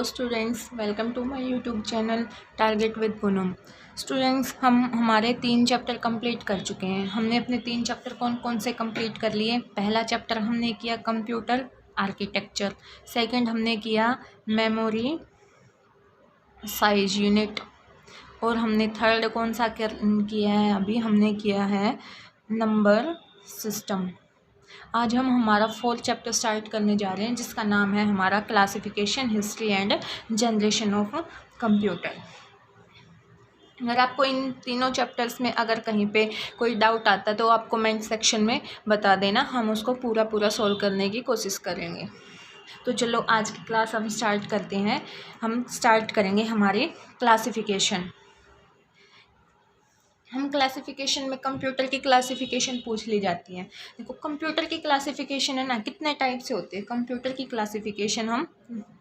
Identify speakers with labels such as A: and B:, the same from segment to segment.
A: Students, welcome to my YouTube channel target with Poonam. Students, हम हमारे 3 chapter complete कर चुके हैं। हमने अपने 3 चैप्टर कौन कौन से कंप्लीट कर लिए? पहला चैप्टर हमने किया कंप्यूटर आर्किटेक्चर, सेकंड हमने किया मेमोरी साइज यूनिट, और हमने थर्ड कौन सा किया है? अभी हमने किया है नंबर सिस्टम। आज हम हमारा 4th चैप्टर स्टार्ट करने जा रहे हैं, जिसका नाम है हमारा classification, history and generation of computer. अगर आपको इन तीनों चैप्टर्स में अगर कहीं पे कोई डाउट आता है तो आप कमेंट सेक्शन में बता देना, हम उसको पूरा सॉल्व करने की कोशिश करेंगे। तो चलो आज की क्लास हम स्टार्ट करते हैं। हम स्टार्ट करेंगे हमारी क्लासिफिकेशन। हम क्लासिफिकेशन में कंप्यूटर की क्लासिफिकेशन पूछ ली जाती है। देखो, कंप्यूटर की क्लासिफिकेशन है ना, कितने टाइप से होती है। कंप्यूटर की क्लासिफिकेशन हम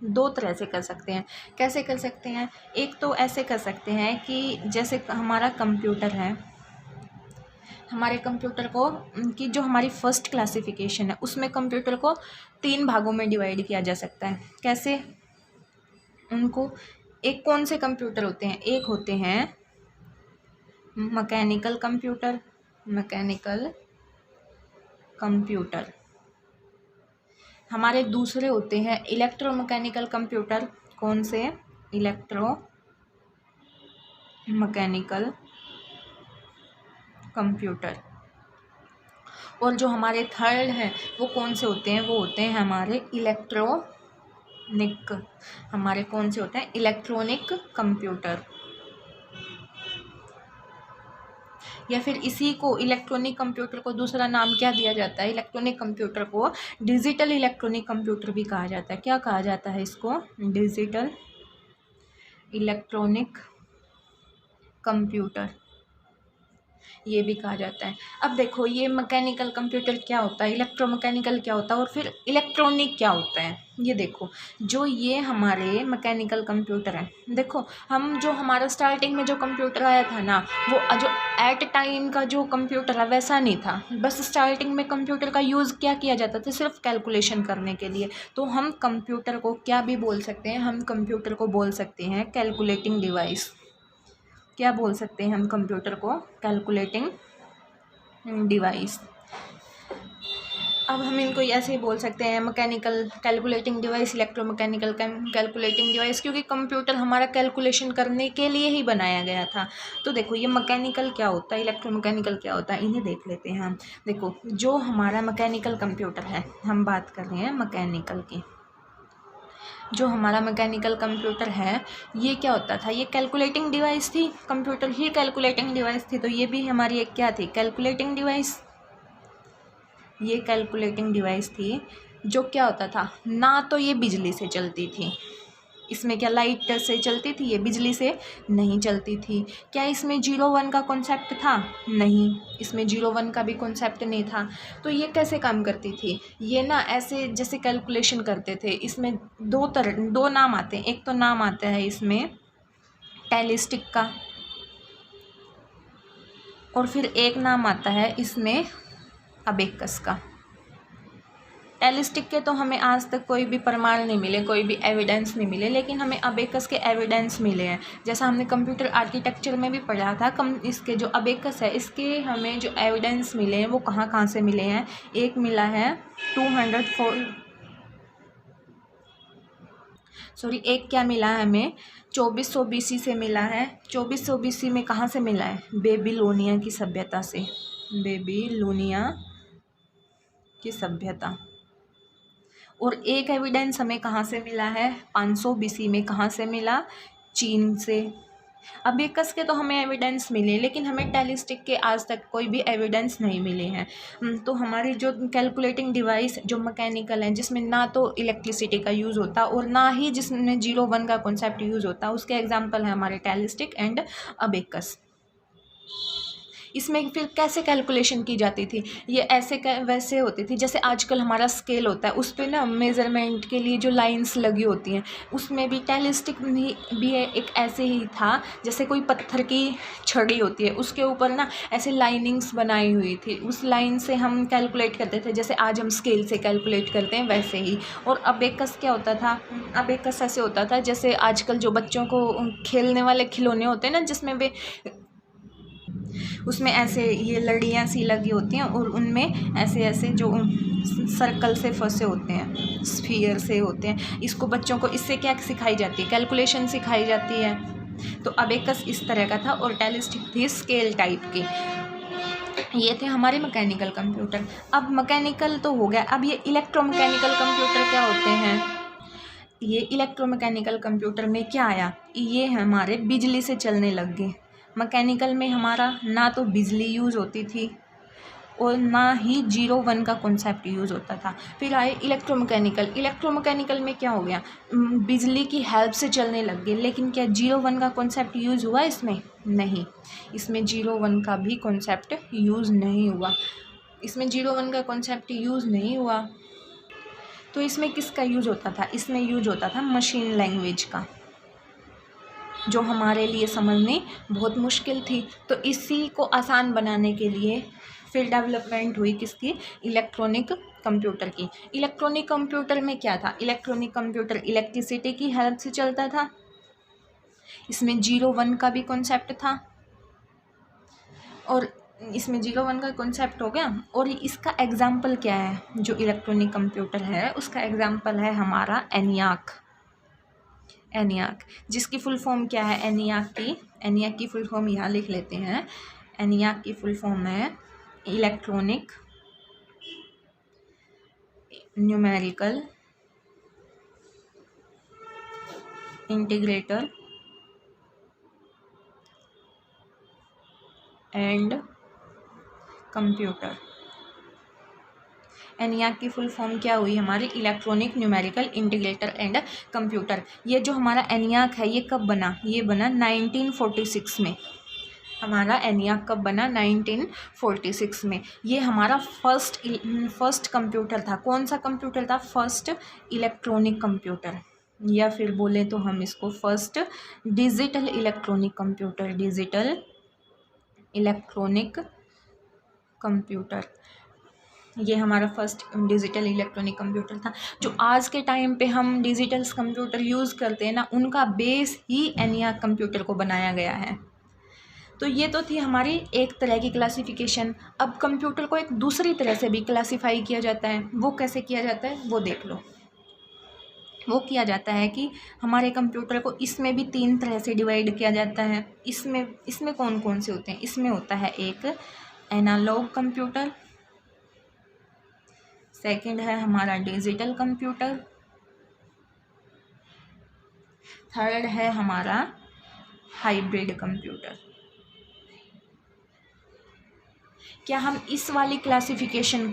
A: 2 तरह से कर सकते हैं। कैसे कर सकते हैं? एक तो ऐसे कर सकते हैं कि जैसे हमारा कंप्यूटर है, हमारे कंप्यूटर को कि जो हमारी फर्स्ट क्लासिफिकेशन है उसमें कंप्यूटर को 3 भागों में डिवाइड किया जा सकता है। कैसे? उनको एक कौन से कंप्यूटर होते हैं? एक होते हैं मैकेनिकल कंप्यूटर। हमारे दूसरे होते हैं इलेक्ट्रोमैकेनिकल कंप्यूटर। कौन से? Electromechanical computer. और जो हमारे थर्ड हैं वो कौन से होते हैं? वो होते हैं हमारे कौन से होते हैं? Electronic computer. या फिर इसी को इलेक्ट्रॉनिक कंप्यूटर को दूसरा नाम क्या दिया जाता है? इलेक्ट्रॉनिक कंप्यूटर को डिजिटल इलेक्ट्रॉनिक कंप्यूटर भी कहा जाता है। क्या कहा जाता है इसको? डिजिटल इलेक्ट्रॉनिक कंप्यूटर, ये भी कहा जाता है। अब देखो, ये मैकेनिकल कंप्यूटर क्या होता है, इलेक्ट्रोमैकेनिकल क्या होता है, और फिर इलेक्ट्रॉनिक क्या होता है। ये देखो, जो ये हमारे मैकेनिकल कंप्यूटर है, देखो हम जो हमारा स्टार्टिंग में जो कंप्यूटर आया था ना, वो जो एट टाइम का जो कंप्यूटर है वैसा नहीं था। बस स्टार्टिंग में कंप्यूटर का यूज़ क्या किया जाता था? सिर्फ कैलकुलेशन करने के लिए। तो हम कंप्यूटर को क्या भी बोल सकते हैं? हम कंप्यूटर को बोल सकते हैं कैलकुलेटिंग डिवाइस। क्या बोल सकते हैं हम कंप्यूटर को? Calculating device. अब हम इनको ऐसे ही बोल सकते हैं mechanical calculating device, electromechanical calculating device, क्योंकि कंप्यूटर हमारा कैलकुलेशन करने के लिए ही बनाया गया था। तो देखो, ये मैकेनिकल क्या होता है, इलेक्ट्रोमैकेनिकल क्या होता है, इन्हें देख लेते हैं हम। देखो, जो हमारा मैकेनिकल कंप्यूटर है, हम बात कर रहे हैं मैकेनिकल की। जो हमारा मैकेनिकल कंप्यूटर है, ये क्या होता था? ये कैलकुलेटिंग डिवाइस थी। कंप्यूटर ही कैलकुलेटिंग डिवाइस थी, तो ये भी हमारी एक क्या थी? Calculating device. ये कैलकुलेटिंग डिवाइस थी, जो क्या होता था ना, तो ये बिजली से चलती थी। इसमें क्या लाइट से चलती थी? ये बिजली से नहीं चलती थी। क्या इसमें 0-1 का कॉन्सेप्ट था? नहीं, इसमें 0-1 का भी कॉन्सेप्ट नहीं था। तो ये कैसे काम करती थी? ये ना ऐसे जैसे कैलकुलेशन करते थे। इसमें 2 नाम आते हैं। एक तो नाम आता है इसमें टेलिस्टिक का, और फिर एक नाम आता है इसमें अबेकस का। टेलिस्टिक के तो हमें आज तक कोई भी प्रमाण नहीं मिले, कोई भी एविडेंस नहीं मिले, लेकिन हमें अबेकस के एविडेंस मिले हैं। जैसा हमने कंप्यूटर आर्किटेक्चर में भी पढ़ा था, इसके जो अबेकस है, इसके हमें जो एविडेंस मिले हैं वो कहाँ से मिले हैं? एक मिला है 204 सॉरी एक क्या मिला है हमें? 2400 BC से मिला है। 2400 BC में कहाँ से मिला है? बेबीलोनिया की सभ्यता से। बेबीलोनिया की सभ्यता। और एक एविडेंस हमें कहाँ से मिला है? 500 BC में। कहाँ से मिला? चीन से। अबेकस के तो हमें एविडेंस मिले, लेकिन हमें टेलिस्टिक के आज तक कोई भी एविडेंस नहीं मिले हैं। तो हमारी जो कैलकुलेटिंग डिवाइस जो मैकेनिकल है, जिसमें ना तो इलेक्ट्रिसिटी का यूज़ होता और ना ही जिसमें 0-1 का कॉन्सेप्ट यूज़ होता, उसके एग्जाम्पल है हमारे टेलिस्टिक एंड अबेकस। इसमें फिर कैसे कैलकुलेशन की जाती थी, ये ऐसे वैसे होती थी जैसे आजकल हमारा स्केल होता है, उस पे ना मेज़रमेंट के लिए जो लाइंस लगी होती हैं, उसमें भी टेलिस्टिक भी एक ऐसे ही था जैसे कोई पत्थर की छड़ी होती है, उसके ऊपर ना ऐसे लाइनिंग्स बनाई हुई थी, उस लाइन से हम कैलकुलेट करते थे जैसे आज हम स्केल से कैलकुलेट करते हैं वैसे ही। और अबेकस क्या होता था, अबेकस ऐसे होता था जैसे आजकल जो बच्चों को खेलने वाले खिलौने होते हैं ना, जिसमें वे उसमें ऐसे ये लड़ियाँ सी लगी होती हैं और उनमें ऐसे ऐसे जो सर्कल से फंसे होते हैं, स्फीयर से होते हैं, इसको बच्चों को इससे क्या सिखाई जाती है, कैलकुलेशन सिखाई जाती है। तो अबेकस इस तरह का था और टेलिस्टिक थी स्केल टाइप की। ये थे हमारे मैकेनिकल कंप्यूटर। अब मैकेनिकल तो हो गया, अब ये इलेक्ट्रोमैकेनिकल कंप्यूटर क्या होते हैं। ये इलेक्ट्रोमैकेनिकल कंप्यूटर में क्या आया, ये हमारे बिजली से चलने लग गए। मैकेनिकल में हमारा ना तो बिजली यूज़ होती थी और ना ही 0-1 का कॉन्सेप्ट यूज़ होता था। फिर आए इलेक्ट्रोमैकेनिकल। इलेक्ट्रोमैकेनिकल में क्या हो गया, बिजली की हेल्प से चलने लग गए, लेकिन क्या 0-1 का कॉन्सेप्ट यूज़ हुआ इसमें? नहीं, इसमें 0-1 का भी कॉन्सेप्ट यूज़ नहीं हुआ। इसमें 0-1 का कॉन्सेप्ट यूज़ नहीं हुआ तो इसमें किसका यूज़ होता था, इसमें यूज़ होता था मशीन लैंग्वेज का, जो हमारे लिए समझनी बहुत मुश्किल थी। तो इसी को आसान बनाने के लिए फिर डेवलपमेंट हुई किसकी, इलेक्ट्रॉनिक कंप्यूटर की। इलेक्ट्रॉनिक कंप्यूटर में क्या था, इलेक्ट्रॉनिक कंप्यूटर इलेक्ट्रिसिटी की हेल्प से चलता था, इसमें 0-1 का भी कॉन्सेप्ट था और इसमें 0-1 का कॉन्सेप्ट हो गया। और इसका एग्जाम्पल क्या है, जो इलेक्ट्रॉनिक कंप्यूटर है उसका एग्जाम्पल है हमारा एनियाक। एनियाक जिसकी फुल फॉर्म क्या है, एनियाक की फुल फॉर्म यहाँ लिख लेते हैं। एनियाक की फुल फॉर्म है electronic numerical integrator and computer. ENIAC की फुल फॉर्म क्या हुई हमारी, electronic numerical integrator and computer. ये जो हमारा एनियाक है ये कब बना, ये बना 1946 में। हमारा एनियाक कब बना, 1946 में। ये हमारा फर्स्ट कंप्यूटर था। कौन सा कंप्यूटर था, फर्स्ट इलेक्ट्रॉनिक कंप्यूटर, या फिर बोले तो हम इसको first digital electronic computer, digital electronic computer. ये हमारा फर्स्ट डिजिटल इलेक्ट्रॉनिक कंप्यूटर था। जो आज के टाइम पे हम डिजिटल कंप्यूटर यूज़ करते हैं ना, उनका बेस ही एनियाक कंप्यूटर को बनाया गया है। तो ये तो थी हमारी एक तरह की क्लासिफिकेशन। अब कंप्यूटर को एक दूसरी तरह से भी क्लासिफाई किया जाता है। वो कैसे किया जाता है वो देख लो। वो किया जाता है कि हमारे कंप्यूटर को इसमें भी 3 तरह से डिवाइड किया जाता है। इसमें कौन कौन से होते हैं, इसमें होता है एक एनालॉग कंप्यूटर, सेकंड है हमारा डिजिटल कंप्यूटर, थर्ड है हमारा हाइब्रिड कंप्यूटर। क्या हम इस वाली क्लासिफिकेशन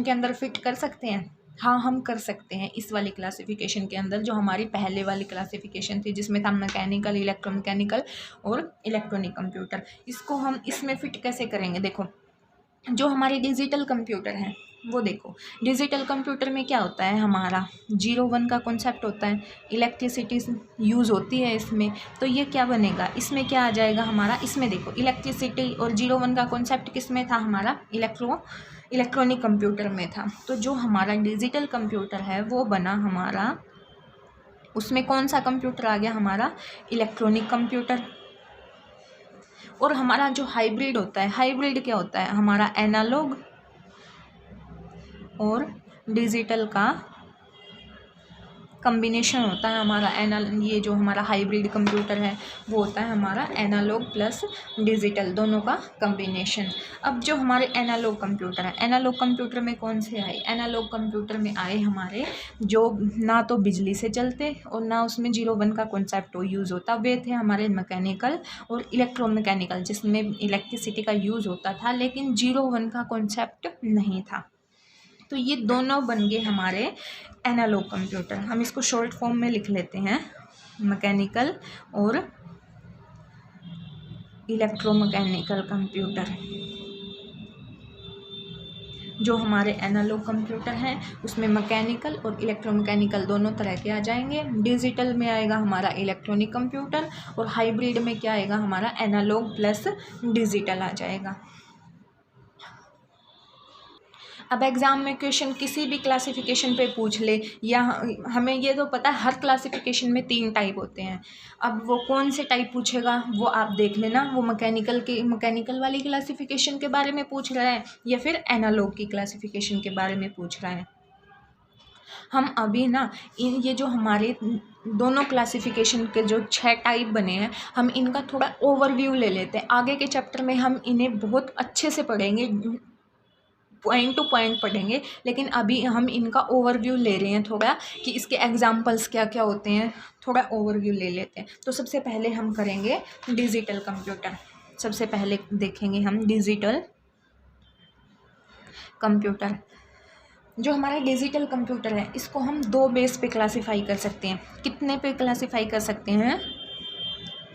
A: के अंदर फिट कर सकते हैं? हाँ, हम कर सकते हैं। इस वाली क्लासिफिकेशन के अंदर, जो हमारी पहले वाली क्लासिफिकेशन थी जिसमें था मैकेनिकल, इलेक्ट्रोमैकेनिकल और इलेक्ट्रॉनिक कंप्यूटर, इसको हम इसमें फिट कैसे करेंगे। देखो, जो हमारे डिजिटल कंप्यूटर हैं वो देखो, डिजिटल कंप्यूटर में क्या होता है, हमारा 0-1 का कॉन्सेप्ट होता है, इलेक्ट्रिसिटी यूज़ होती है इसमें। तो ये क्या बनेगा, इसमें क्या आ जाएगा हमारा, इसमें देखो इलेक्ट्रिसिटी और 0-1 का कॉन्सेप्ट किस में था, हमारा इलेक्ट्रॉनिक कंप्यूटर में था। तो जो हमारा डिजिटल कंप्यूटर है वो बना हमारा, उसमें कौन सा कंप्यूटर आ गया, हमारा इलेक्ट्रॉनिक कंप्यूटर। और हमारा जो हाइब्रिड होता है, हाइब्रिड क्या होता है, हमारा एनालॉग और डिजिटल का कम्बिनेशन होता है हमारा। ये जो हमारा हाइब्रिड कंप्यूटर है वो होता है हमारा एनालॉग प्लस डिजिटल, दोनों का कम्बिनेशन। अब जो हमारे एनालॉग कंप्यूटर है, एनालॉग कंप्यूटर में कौन से आए, एनालॉग कंप्यूटर में आए हमारे जो ना तो बिजली से चलते और ना उसमें 0-1 का कॉन्सेप्ट यूज़ होता, वे थे हमारे मैकेनिकल और इलेक्ट्रोमैकेनिकल, जिसमें इलेक्ट्रिसिटी का यूज़ होता था लेकिन 0-1 का कॉन्सेप्ट नहीं था। तो ये दोनों बन गए हमारे एनालॉग कंप्यूटर। हम इसको शॉर्ट फॉर्म में लिख लेते हैं, मैकेनिकल और इलेक्ट्रोमैकेनिकल कंप्यूटर। जो हमारे एनालॉग कंप्यूटर हैं उसमें मैकेनिकल और इलेक्ट्रोमैकेनिकल दोनों तरह के आ जाएंगे। डिजिटल में आएगा हमारा इलेक्ट्रॉनिक कंप्यूटर और हाइब्रिड में क्या आएगा हमारा एनालॉग प्लस डिजिटल आ जाएगा। अब एग्ज़ाम में क्वेश्चन किसी भी क्लासिफिकेशन पे पूछ ले, या हमें ये तो पता है हर क्लासिफिकेशन में 3 टाइप होते हैं। अब वो कौन से टाइप पूछेगा वो आप देख लेना, वो मैकेनिकल वाली क्लासिफिकेशन के बारे में पूछ रहा है या फिर एनालॉग की क्लासिफिकेशन के बारे में पूछ रहा है। हम अभी ना ये जो हमारे दोनों क्लासिफिकेशन के जो 6 टाइप बने हैं हम इनका थोड़ा ओवरव्यू ले लेते हैं। आगे के चैप्टर में हम इन्हें बहुत अच्छे से पढ़ेंगे, पॉइंट टू पॉइंट पढ़ेंगे, लेकिन अभी हम इनका ओवरव्यू ले रहे हैं थोड़ा कि इसके एग्जांपल्स क्या क्या होते हैं, थोड़ा ओवरव्यू ले लेते हैं। तो सबसे पहले हम करेंगे डिजिटल कंप्यूटर। सबसे पहले देखेंगे हम डिजिटल कंप्यूटर। जो हमारा डिजिटल कंप्यूटर है इसको हम 2 बेस पे क्लासीफाई कर सकते हैं। कितने पे क्लासीफाई कर सकते हैं?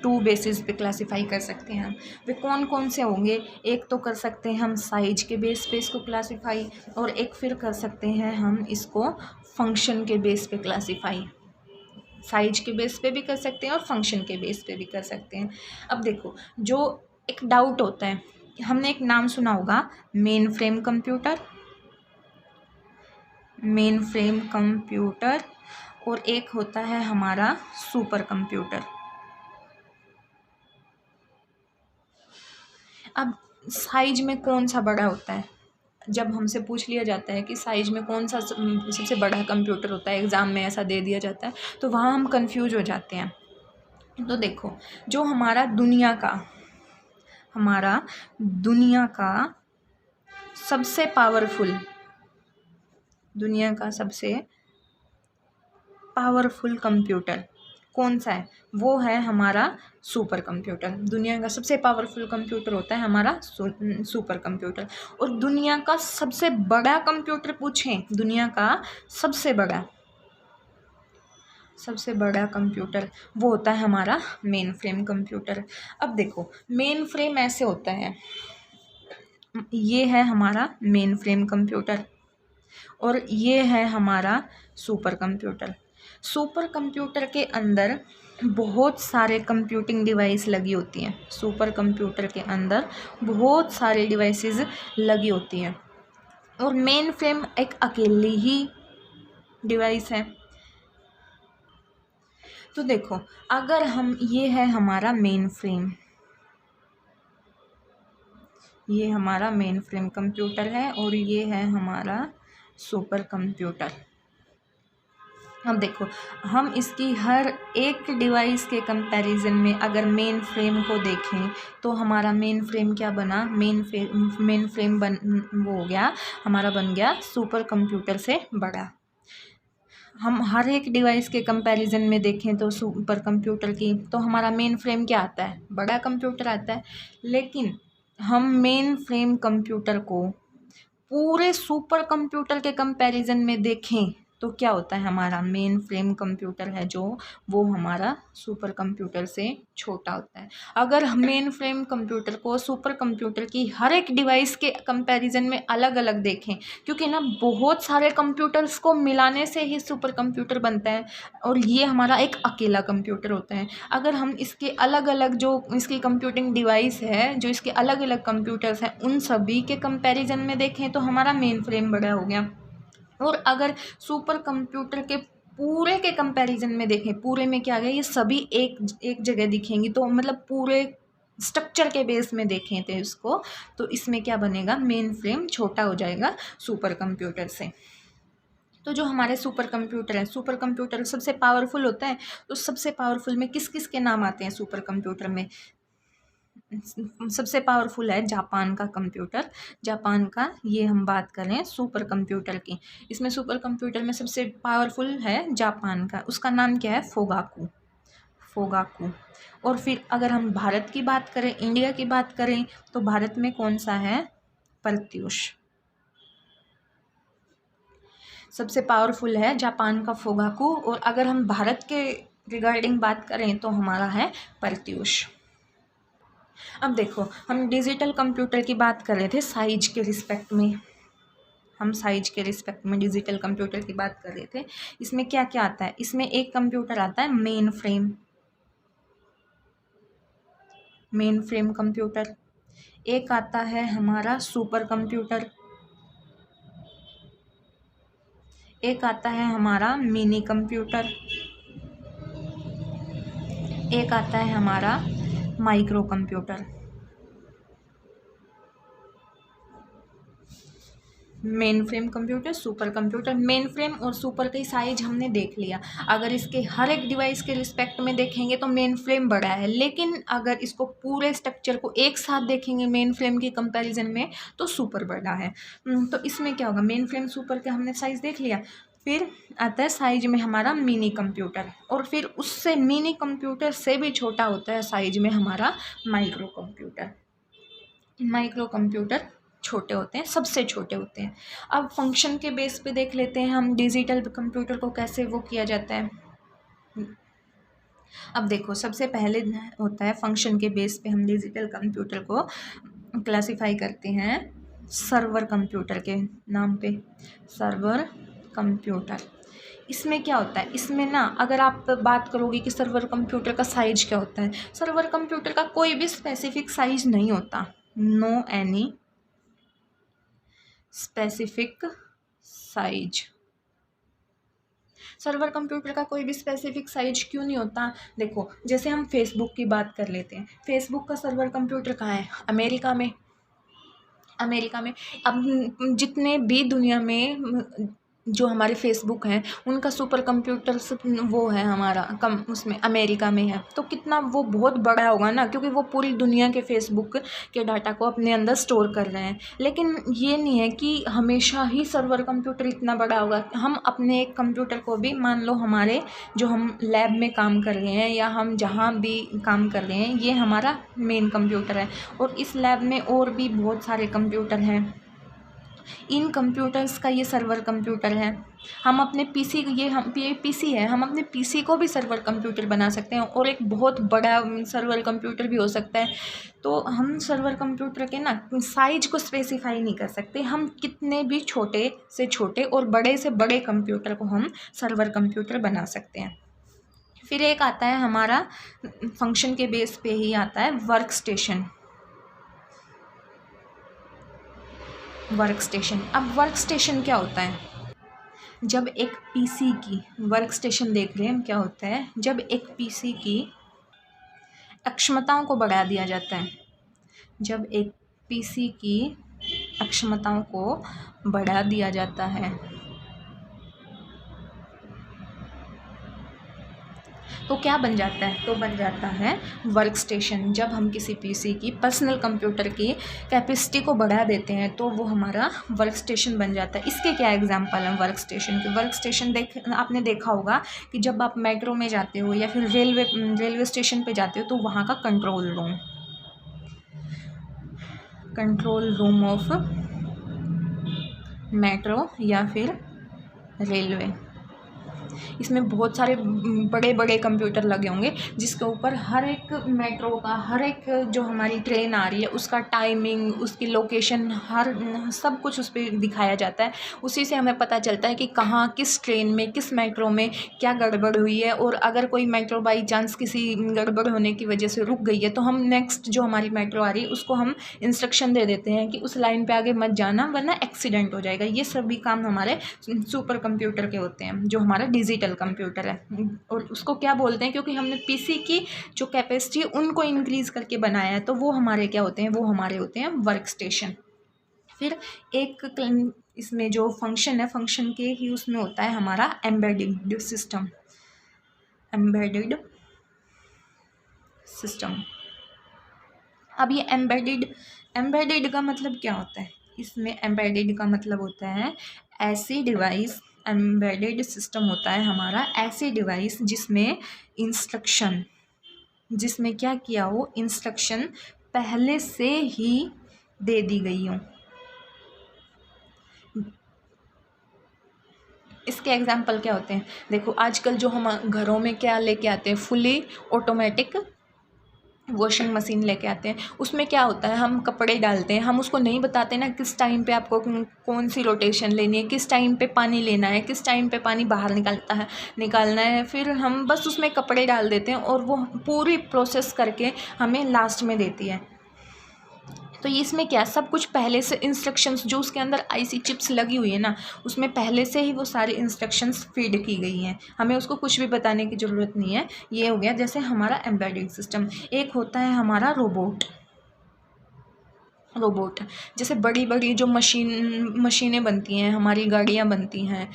A: 2 बेसिस पे क्लासीफाई कर सकते हैं हम। वे कौन कौन से होंगे? एक तो कर सकते हैं हम साइज के बेस पे इसको क्लासीफाई, और एक फिर कर सकते हैं हम इसको फंक्शन के बेस पे क्लासीफाई। साइज के बेस पे भी कर सकते हैं और फंक्शन के बेस पे भी कर सकते हैं। अब देखो, जो एक डाउट होता है, हमने एक नाम सुना होगा main frame computer, main frame computer, और एक होता है हमारा सुपर कंप्यूटर। अब साइज में कौन सा बड़ा होता है? जब हमसे पूछ लिया जाता है कि साइज में कौन सा सबसे बड़ा कंप्यूटर होता है, एग्ज़ाम में ऐसा दे दिया जाता है, तो वहाँ हम कंफ्यूज हो जाते हैं। तो देखो, जो हमारा दुनिया का सबसे पावरफुल कंप्यूटर कौन सा है? वो है हमारा सुपर कंप्यूटर। दुनिया का सबसे पावरफुल कंप्यूटर होता है हमारा सुपर कंप्यूटर। और दुनिया का सबसे बड़ा कंप्यूटर पूछें, दुनिया का सबसे बड़ा कंप्यूटर वो होता है हमारा मेन फ्रेम कंप्यूटर। अब देखो, मेन फ्रेम ऐसे होता है, ये है हमारा मेन फ्रेम कंप्यूटर और ये है हमारा सुपर कंप्यूटर। सुपर कंप्यूटर के अंदर बहुत सारे कंप्यूटिंग डिवाइस लगी होती हैं। सुपर कंप्यूटर के अंदर बहुत सारे डिवाइसेस लगी होती हैं और मेन फ्रेम एक अकेली ही डिवाइस है। तो देखो, अगर हम, ये है हमारा मेन फ्रेम, ये हमारा मेन फ्रेम कंप्यूटर है और ये है हमारा सुपर कंप्यूटर। अब देखो, हम इसकी हर एक डिवाइस के कंपैरिजन में अगर मेन फ्रेम को देखें तो हमारा मेन फ्रेम क्या बना? मेन फ्रेम वो हो गया हमारा, बन गया सुपर कंप्यूटर से बड़ा। हम हर एक डिवाइस के कंपैरिजन में देखें तो सुपर कंप्यूटर की, तो हमारा मेन फ्रेम क्या आता है? बड़ा कंप्यूटर आता है। लेकिन हम मेन फ्रेम कंप्यूटर को पूरे सुपर कंप्यूटर के कंपैरिजन में देखें तो क्या होता है? हमारा मेन फ्रेम कंप्यूटर है जो, वो हमारा सुपर कंप्यूटर से छोटा होता है। अगर हम मेन फ्रेम कंप्यूटर को सुपर कंप्यूटर की हर एक डिवाइस के कंपैरिजन में अलग अलग देखें, क्योंकि ना बहुत सारे कंप्यूटर्स को मिलाने से ही सुपर कंप्यूटर बनता है और ये हमारा एक अकेला कंप्यूटर होता है। अगर हम इसके अलग अलग जो इसकी कंप्यूटिंग डिवाइस है, जो इसके अलग अलग कंप्यूटर्स हैं, उन सभी के कंपैरिजन में देखें तो हमारा मेन फ्रेम बड़ा हो गया। और अगर सुपर कंप्यूटर के पूरे के कंपैरिजन में देखें, पूरे में क्या आ गया? ये सभी एक जगह दिखेंगी, तो मतलब पूरे स्ट्रक्चर के बेस में देखें थे इसको, तो इसमें क्या बनेगा? मेन फ्रेम छोटा हो जाएगा सुपर कंप्यूटर से। तो जो हमारे सुपर कंप्यूटर है, सुपर कंप्यूटर सबसे पावरफुल होता है। तो सबसे पावरफुल में किस किस के नाम आते हैं सुपर कंप्यूटर में? सबसे पावरफुल है जापान का कंप्यूटर। जापान का, ये हम बात कर रहे हैं सुपर कंप्यूटर की। इसमें सुपर कंप्यूटर में सबसे पावरफुल है जापान का, उसका नाम क्या है? फोगाकू। और फिर अगर हम भारत की बात करें, इंडिया की बात करें, तो भारत में कौन सा है? प्रत्यूष। सबसे पावरफुल है जापान का फोगाकू, और अगर हम भारत के रिगार्डिंग बात करें तो हमारा है प्रत्यूष। अब देखो, हम डिजिटल कंप्यूटर की बात कर रहे थे साइज के रिस्पेक्ट में, हम साइज के रिस्पेक्ट में डिजिटल कंप्यूटर की बात कर रहे थे। इसमें क्या क्या आता है, इसमें एक कंप्यूटर आता है main frame, main frame computer. एक आता है हमारा सुपर कंप्यूटर, एक आता है हमारा मिनी कंप्यूटर, एक आता है हमारा micro computer. Main frame computer, super computer. Main frame और सुपर का साइज हमने देख लिया। अगर इसके हर एक डिवाइस के रिस्पेक्ट में देखेंगे तो मेन फ्रेम बड़ा है, लेकिन अगर इसको पूरे स्ट्रक्चर को एक साथ देखेंगे मेन फ्रेम की कंपैरिजन में तो सुपर बड़ा है। तो इसमें क्या होगा, मेन फ्रेम सुपर का हमने साइज देख लिया। फिर आता है साइज में हमारा मिनी कंप्यूटर, और फिर उससे मिनी कंप्यूटर से भी छोटा होता है साइज में हमारा माइक्रो कंप्यूटर। माइक्रो कंप्यूटर छोटे होते हैं, सबसे छोटे होते हैं। अब फंक्शन के बेस पे देख लेते हैं हम डिजिटल कंप्यूटर को कैसे वो किया जाता है। अब देखो, सबसे पहले होता है फंक्शन के बेस पे हम डिजिटल कंप्यूटर को क्लासिफाई करते हैं सर्वर कंप्यूटर के नाम पे, सर्वर कंप्यूटर। इसमें क्या होता है, इसमें ना अगर आप बात करोगे कि सर्वर कंप्यूटर का साइज क्या होता है, सर्वर कंप्यूटर का कोई भी स्पेसिफिक साइज नहीं होता, no any specific size. Server computer का कोई भी स्पेसिफिक साइज क्यों नहीं होता, देखो जैसे हम फेसबुक की बात कर लेते हैं, फेसबुक का सर्वर कंप्यूटर कहाँ है, अमेरिका में। अमेरिका में अब जितने भी दुनिया में जो हमारे फेसबुक हैं उनका सुपर कंप्यूटर वो है हमारा कम उसमें अमेरिका में है, तो कितना वो बहुत बड़ा होगा ना, क्योंकि वो पूरी दुनिया के फेसबुक के डाटा को अपने अंदर स्टोर कर रहे हैं। लेकिन ये नहीं है कि हमेशा ही सर्वर कंप्यूटर इतना बड़ा होगा। हम अपने एक कंप्यूटर को भी, मान लो हमारे जो हम लैब में काम कर रहे हैं या हम जहाँ भी काम कर रहे हैं, ये हमारा मेन कंप्यूटर है, और इस लैब में और भी बहुत सारे कंप्यूटर हैं। इन कंप्यूटर्स का ये सर्वर कंप्यूटर है। हम अपने पीसी, ये पीसी है, हम अपने पीसी को भी सर्वर कंप्यूटर बना सकते हैं, और एक बहुत बड़ा सर्वर कंप्यूटर भी हो सकता है। तो हम सर्वर कंप्यूटर के ना साइज को स्पेसिफाई नहीं कर सकते, हम कितने भी छोटे से छोटे और बड़े से बड़े कंप्यूटर को हम सर्वर कंप्यूटर बना सकते हैं। फिर एक आता है हमारा फंक्शन के बेस पे ही आता है वर्क स्टेशन। वर्क स्टेशन, अब वर्क स्टेशन क्या होता है, जब एक पीसी की, वर्क स्टेशन देख रहे हैं हम क्या होता है, जब एक पीसी की अक्षमताओं को बढ़ा दिया जाता है, जब एक पीसी की अक्षमताओं को बढ़ा दिया जाता है तो क्या बन जाता है, तो बन जाता है वर्क स्टेशन। जब हम किसी पीसी की पर्सनल कंप्यूटर की कैपेसिटी को बढ़ा देते हैं तो वो हमारा वर्क स्टेशन बन जाता है। इसके क्या एग्जांपल हैं वर्क स्टेशन के, वर्क स्टेशन आपने देखा होगा कि जब आप मेट्रो में जाते हो या फिर रेलवे स्टेशन पे जाते हो तो वहाँ का कंट्रोल रूम ऑफ मेट्रो या फिर रेलवे, इसमें बहुत सारे बड़े बड़े कंप्यूटर लगे होंगे जिसके ऊपर हर एक मेट्रो का, हर एक जो हमारी ट्रेन आ रही है उसका टाइमिंग, उसकी लोकेशन, हर सब कुछ उस पर दिखाया जाता है। उसी से हमें पता चलता है कि कहाँ, किस ट्रेन में, किस मेट्रो में क्या गड़बड़ हुई है, और अगर कोई मेट्रो बाई चांस किसी गड़बड़ होने की वजह से रुक गई है तो हम नेक्स्ट जो हमारी मेट्रो आ रही है उसको हम इंस्ट्रक्शन दे देते हैं कि उस लाइन पे आगे मत जाना वरना एक्सीडेंट हो जाएगा। ये सभी काम हमारे सुपर कंप्यूटर के होते हैं जो हमारा डिजिटल कंप्यूटर है। और उसको क्या बोलते हैं, क्योंकि हमने पीसी की जो कैपेसिटी है उनको इंक्रीज़ करके बनाया है, तो वो हमारे क्या होते हैं, वो हमारे होते हैं वर्क स्टेशन। फिर एक इसमें जो फंक्शन है, फंक्शन के ही उसमें होता है हमारा एम्बेडेड सिस्टम। एम्बेडेड सिस्टम, अब ये एम्बेडेड का मतलब क्या होता है, इसमें एम्बेडेड का मतलब होता है ऐसी डिवाइस, एम्बेडेड सिस्टम होता है हमारा ऐसी डिवाइस जिसमें इंस्ट्रक्शन, जिसमें क्या किया हो, इंस्ट्रक्शन पहले से ही दे दी गई हो। इसके एग्जाम्पल क्या होते हैं, देखो आजकल जो हम घरों में क्या लेके आते हैं, फुली ऑटोमेटिक वॉशिंग मशीन लेके आते हैं, उसमें क्या होता है, हम कपड़े डालते हैं, हम उसको नहीं बताते ना किस टाइम पे आपको कौन सी रोटेशन लेनी है, किस टाइम पे पानी लेना है, किस टाइम पे पानी बाहर निकालना है, फिर हम बस उसमें कपड़े डाल देते हैं और वो पूरी प्रोसेस करके हमें लास्ट में देती है। तो ये इसमें क्या, सब कुछ पहले से इंस्ट्रक्शंस जो उसके अंदर आईसी चिप्स लगी हुई है ना, उसमें पहले से ही वो सारी इंस्ट्रक्शंस फीड की गई हैं, हमें उसको कुछ भी बताने की ज़रूरत नहीं है। ये हो गया जैसे हमारा एम्बेडेड सिस्टम। एक होता है हमारा रोबोट। जैसे बड़ी बड़ी जो मशीनें बनती हैं, हमारी गाड़ियाँ बनती हैं,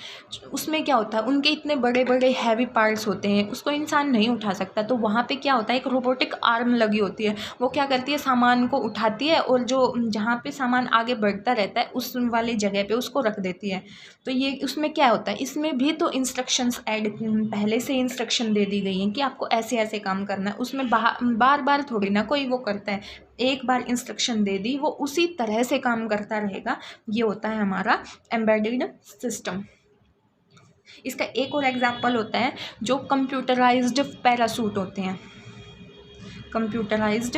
A: उसमें क्या होता है, उनके इतने बड़े बड़े हैवी पार्ट्स होते हैं, उसको इंसान नहीं उठा सकता, तो वहाँ पे क्या होता है, एक रोबोटिक आर्म लगी होती है, वो क्या करती है, सामान को उठाती है और जो जहाँ पे सामान आगे बढ़ता रहता है उस वाली जगह पे उसको रख देती है। तो ये उसमें क्या होता है, इसमें भी तो इंस्ट्रक्शंस पहले से इंस्ट्रक्शन दे दी गई हैं कि आपको ऐसे ऐसे काम करना है, उसमें बार बार थोड़ी ना कोई वो करता है, एक बार इंस्ट्रक्शन दे दी वो उसी तरह से काम करता रहेगा। ये होता है हमारा एम्बेडेड सिस्टम। इसका एक और एग्जांपल होता है जो कंप्यूटराइज्ड पैरासूट होते हैं। कंप्यूटराइज्ड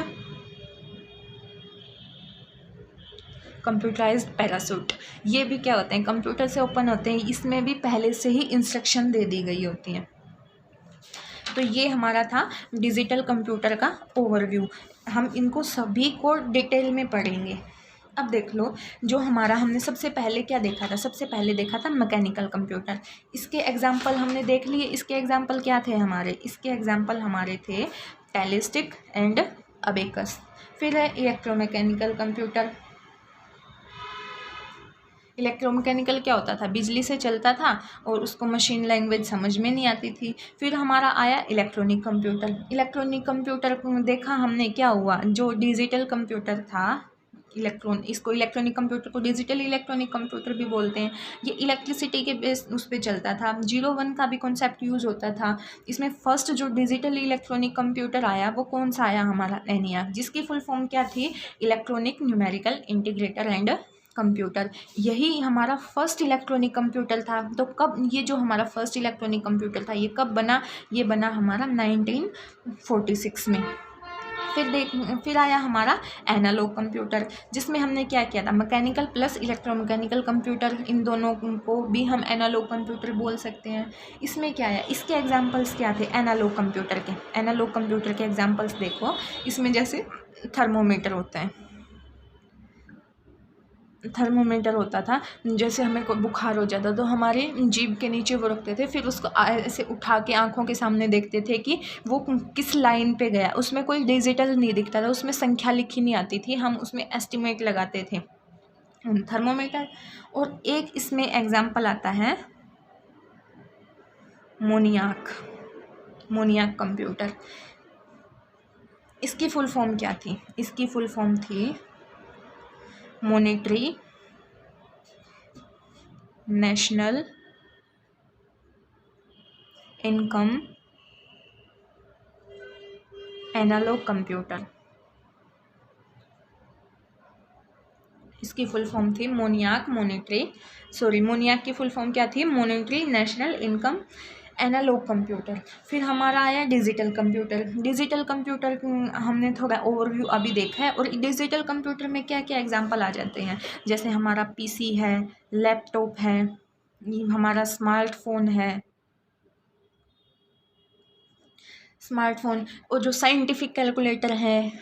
A: पैरासूट, ये भी क्या होते हैं, कंप्यूटर से ओपन होते हैं, इसमें भी पहले से ही इंस्ट्रक्शन दे दी गई होती हैं। तो ये हमारा था डिजिटल कंप्यूटर का ओवरव्यू। हम इनको सभी को डिटेल में पढ़ेंगे। अब देख लो, जो हमारा हमने सबसे पहले क्या देखा था, सबसे पहले देखा था मैकेनिकल कंप्यूटर। इसके एग्जाम्पल हमने देख लिए। इसके एग्जाम्पल क्या थे हमारे, इसके एग्जाम्पल हमारे थे टेलीस्टिक एंड अबेकस। फिर है इलेक्ट्रोमैकेनिकल कंप्यूटर। इलेक्ट्रोमैकेनिकल क्या होता था, बिजली से चलता था और उसको मशीन लैंग्वेज समझ में नहीं आती थी। फिर हमारा आया इलेक्ट्रॉनिक कंप्यूटर। इलेक्ट्रॉनिक कंप्यूटर देखा हमने, क्या हुआ, जो डिजिटल कंप्यूटर था, इसको इलेक्ट्रॉनिक कंप्यूटर को डिजिटल इलेक्ट्रॉनिक कंप्यूटर भी बोलते हैं। ये इलेक्ट्रिसिटी के बेस उस पर चलता था। 01 का भी कॉन्सेप्ट यूज़ होता था। इसमें फर्स्ट जो डिजिटल इलेक्ट्रॉनिक कंप्यूटर आया वो कौन सा आया, हमारा ENIAC, जिसकी फुल फॉर्म क्या थी, electronic numerical integrator and computer. यही हमारा फर्स्ट इलेक्ट्रॉनिक कंप्यूटर था। तो कब, ये जो हमारा फर्स्ट इलेक्ट्रॉनिक कंप्यूटर था ये कब बना, ये बना हमारा 1946 में। फिर आया हमारा एनालॉग कंप्यूटर, जिसमें हमने क्या किया था, मैकेनिकल प्लस इलेक्ट्रोमैकेनिकल कंप्यूटर, इन दोनों को भी हम एनालॉग कंप्यूटर बोल सकते हैं। इसमें क्या है, इसके एग्जांपल्स क्या थे एनालॉग कंप्यूटर के एग्जांपल्स देखो। इसमें जैसे थर्मोमीटर होता था, जैसे हमें कोई बुखार हो जाता तो हमारे जीभ के नीचे वो रखते थे, फिर उसको ऐसे उठा के आंखों के सामने देखते थे कि वो किस लाइन पे गया। उसमें कोई डिजिटल नहीं दिखता था, उसमें संख्या लिखी नहीं आती थी, हम उसमें एस्टिमेट लगाते थे थर्मोमीटर। और एक इसमें एग्जाम्पल आता है मोनियाक कंप्यूटर। इसकी फुल फॉर्म क्या थी, इसकी फुल फॉर्म थी monetary national income analogue computer. इसकी फुल फॉर्म थी मोनियाक की फुल फॉर्म क्या थी, monetary national income analogue computer. फिर हमारा आया डिजिटल कंप्यूटर हमने थोड़ा ओवरव्यू अभी देखा है। और डिजिटल कंप्यूटर में क्या क्या एग्जांपल आ जाते हैं, जैसे हमारा पीसी है, लैपटॉप है, हमारा स्मार्टफोन और जो साइंटिफिक कैलकुलेटर है,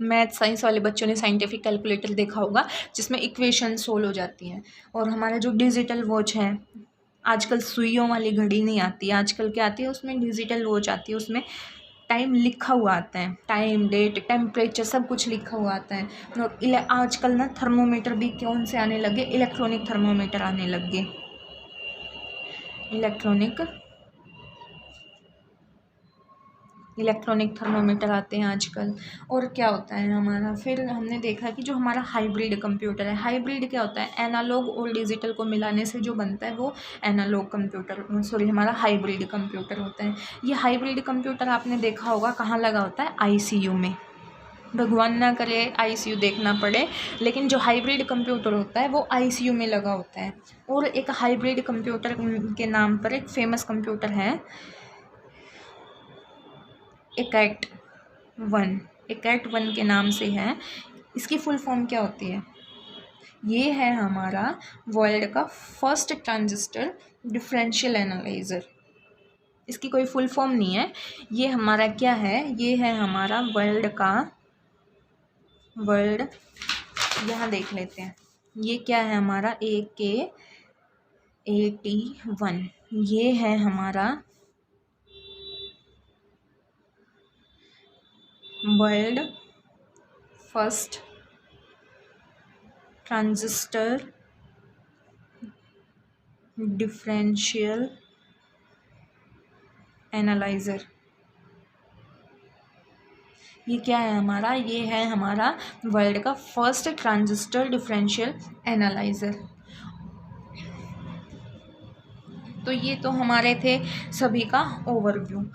A: मैथ साइंस वाले बच्चों ने साइंटिफिक कैलकुलेटर देखा होगा, जिसमें इक्वेशन सोल्व हो जाती हैं। और हमारा जो डिजिटल वॉच है, आजकल सुइयों वाली घड़ी नहीं आती, आजकल क्या आती है, उसमें डिजिटल वॉच आती है, उसमें टाइम लिखा हुआ आता है, टाइम, डेट, टेम्परेचर सब कुछ लिखा हुआ आता है। और आजकल ना थर्मोमीटर भी कौन से आने लगे, इलेक्ट्रॉनिक थर्मोमीटर आने लग गए, इलेक्ट्रॉनिक थर्मोमीटर आते हैं आजकल। और क्या होता है हमारा, फिर हमने देखा कि जो हमारा हाइब्रिड कंप्यूटर है, हाइब्रिड क्या होता है, एनालॉग और डिजिटल को मिलाने से जो बनता है वो हमारा हाइब्रिड कंप्यूटर होता है। ये हाइब्रिड कंप्यूटर आपने देखा होगा कहाँ लगा होता है, ICU में। भगवान ना करे ICU देखना पड़े, लेकिन जो हाइब्रिड कंप्यूटर होता है वो ICU में लगा होता है। और एक हाइब्रिड कंप्यूटर के नाम पर एक फेमस कंप्यूटर है, ECAT। वन, ECAT 1 के नाम से है। इसकी फुल फॉर्म क्या होती है? ये है हमारा वर्ल्ड का फर्स्ट ट्रांजिस्टर डिफरेंशियल एनालाइज़र। इसकी कोई फुल फॉर्म नहीं है। ये हमारा क्या है? ये है हमारा वर्ल्ड यहाँ देख लेते हैं। ये क्या है हमारा? ECAT 1। ये है हमारा world first transistor differential analyser. ये क्या है हमारा? ये है हमारा वर्ल्ड का फर्स्ट ट्रांजिस्टर डिफरेंशियल एनालाइज़र। तो ये तो हमारे थे सभी का ओवरव्यू।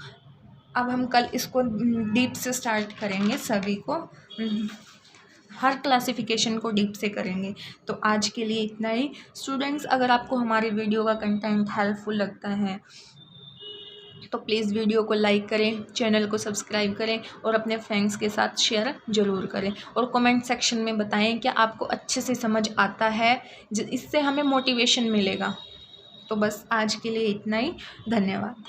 A: अब हम कल इसको डीप से स्टार्ट करेंगे, सभी को हर क्लासिफिकेशन को डीप से करेंगे। तो आज के लिए इतना ही। स्टूडेंट्स, अगर आपको हमारे वीडियो का कंटेंट हेल्पफुल लगता है तो प्लीज़ वीडियो को लाइक करें, चैनल को सब्सक्राइब करें और अपने फ्रेंड्स के साथ शेयर ज़रूर करें। और कमेंट सेक्शन में बताएं कि आपको अच्छे से समझ आता है, इससे हमें मोटिवेशन मिलेगा। तो बस आज के लिए इतना ही। धन्यवाद।